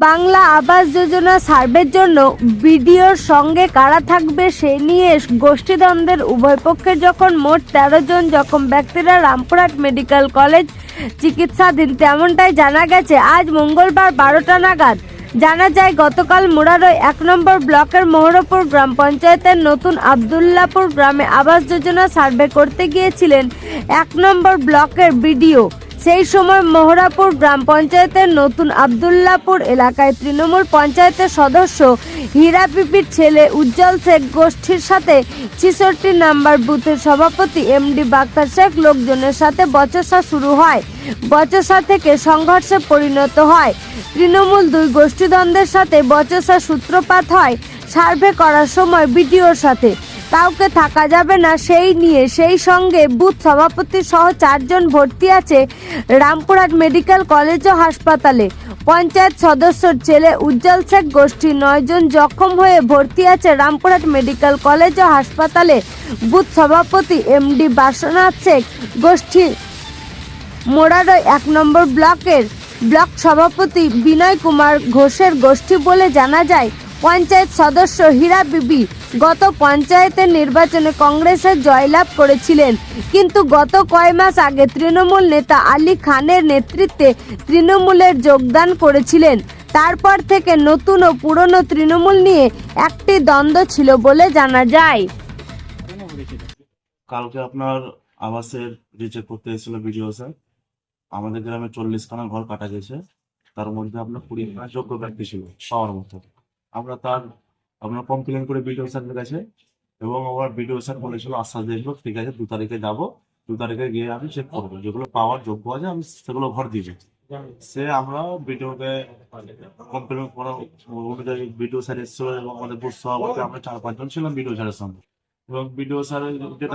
বাংলা আবাস যোজনা সার্ভের জন্য বিডিওর সঙ্গে কারা থাকবে সে নিয়ে গোষ্ঠীদ্বন্দ্বের উভয় পক্ষের যখন মোট ১৩ জন জখম ব্যক্তিরা রামপুরহাট মেডিকেল কলেজ চিকিৎসাধীন, তেমনটাই জানা গেছে আজ মঙ্গলবার ১২টা নাগাদ। জানা যায় গতকাল মুরারই ১ নম্বর ব্লকের মোহরপুর গ্রাম পঞ্চায়েতের নতুন আবদুল্লাপুর গ্রামে আবাস যোজনা সার্ভে করতে গিয়েছিলেন ১ নম্বর ব্লকের বিডিও। সেই সময় মোহরাপুর গ্রাম পঞ্চায়েতের নতুন আবদুল্লাপুর এলাকায় তৃণমূল পঞ্চায়েতের সদস্য হীরা বিবির ছেলে উজ্জ্বল শেখ গোষ্ঠীর সাথে ৬৬ নম্বর বুথের সভাপতি এমডি বাক্তার শেখ লোকজনের সাথে বচসা শুরু হয়। বচসা থেকে সংঘর্ষে পরিণত হয়। তৃণমূল দুই গোষ্ঠীদ্বন্দ্বের সাথে বচসা সূত্রপাত হয় সার্ভে করার সময় বিডিওর সাথে। কাউকে থাকা যাবে না সেই সঙ্গে বুথ সভাপতি সহ ৪ জন ভর্তি আছে রামপুরহাট মেডিকেল কলেজ ও হাসপাতালে। পঞ্চায়েত সদস্যর ছেলে উজ্জ্বল শেখ গোষ্ঠী ৯ জন জখম হয়ে ভর্তি আছে রামপুরহাট মেডিকেল কলেজ ও হাসপাতালে। বুথ সভাপতি এমডি বাসনাথ শেখ গোষ্ঠী মোরারই ১ নম্বর ব্লকের ব্লক সভাপতি বিনয় কুমার ঘোষের গোষ্ঠী বলে জানা যায়। পঞ্চায়েত সদস্য হীরা বিবি গত পঞ্চায়েতের নির্বাচনে কংগ্রেসের জয়লাভ করেছিলেন, কিন্তু গত কয়েক মাস আগে তৃণমূল নেতা আলী খানের নেতৃত্বে তৃণমূলের যোগদান করেছিলেন। তারপর থেকে নতুন ও পুরনো তৃণমূল নিয়ে একটি দ্বন্দ্ব ছিল বলে জানা যায়। কালকে আপনার আবাসের রিচেক করতে এসেছিল বিডিও স্যার। আমাদের গ্রামে ৪০খানা ঘর কাটা গেছে, তার মধ্যে আপনার ২০খানা যোগ্য ব্যক্তি ছিল পাওয়ার মতো। আমরা আপনার কমপ্লেন করে বিডিও স্যারের কাছে, এবং আবার বিডিও স্যার বলেছিল আশ্বাস দিয়েছিল ঠিক আছে ২ তারিখে যাবো, ২ তারিখে গিয়ে আমি চেক করবো, যেগুলো পাওয়ার যোগ্য আছে আমি সেগুলো ঘর দিবে। আমরা বিডিওকে কমপ্লেন করা অনুযায়ী বিডিও স্যার এসেছিল, এবং আমাদের বুথ সভাপতি আমরা ৪-৫ জন ছিলাম বিডিও স্যারের সঙ্গে। এবং বিডিও স্যার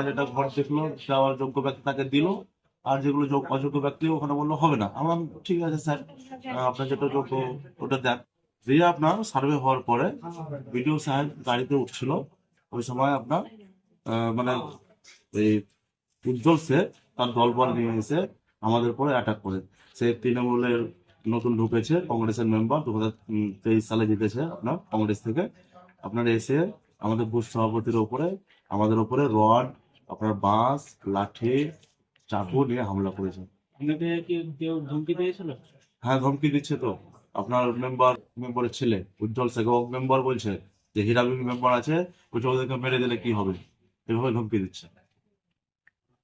যেটা ঘর দেখলো যাওয়ার যোগ্য ব্যক্তি তাকে দিল, আর যেগুলো অযোগ্য ব্যক্তি ওখানে বললো হবে না। আমরা ঠিক আছে স্যার, আপনার যেটা যোগ্য ওটা দেন। দিয়ে আপনার সার্ভে হওয়ার পরে বিডিও সাহেব গাড়িতে উঠছিল, ওই সময় আপনার মানে এই উজ্জ্বল শেখ তার দলবল নিয়ে এসে আমাদের উপরে অ্যাটাক করে। সে তৃণমূলের নতুন ঢুকেছে, কংগ্রেসের মেম্বার, ২০২৩ সালে জিতেছে আপনার কংগ্রেস থেকে। আপনার এসে আমাদের বুথ সভাপতির উপরে, আমাদের উপরে রড, আপনার বাঁশ, লাঠি, চাকু নিয়ে হামলা করেছে। ধমকি দিয়েছিল? হ্যাঁ, ধমকি দিচ্ছে তো। আপনার মেম্বারের ছেলে উজ্জ্বল শেখ মেম্বার বলছে যে হীরা বিবি মেম্বার আছে, বলছে ওদেরকে মেরে দিলে কি হবে, এভাবে ধমকি দিচ্ছে।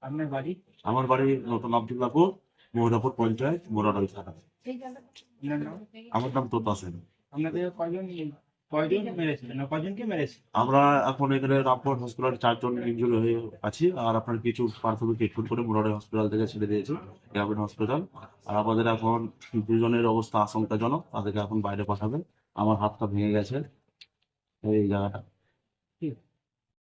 আপনার বাড়ি? আমার বাড়ি নতুন আবদুল্লাপুর, মোহরাপুর পঞ্চায়েত, মোরারই থানা। আমার নাম তোতা সেন। আপনাদের কয়জন মেরেছে না কয়জনকে মেরেছে? আমরা এখন এখানে রামপুর হসপিটাল ৪ জন ইনজুরি হয়ে আছি, আর আপনার কিছু প্রাথমিক ট্রিটমেন্ট করে মোরারই হসপিটাল থেকে ছেড়ে দিয়েছি গ্রামীণ হসপিটাল। আর আমাদের এখন ২ জনের অবস্থা আশঙ্কাজনক, তাদেরকে এখন বাইরে পাঠাবে। আমার হাতটা ভেঙে গেছে এই জায়গাটা।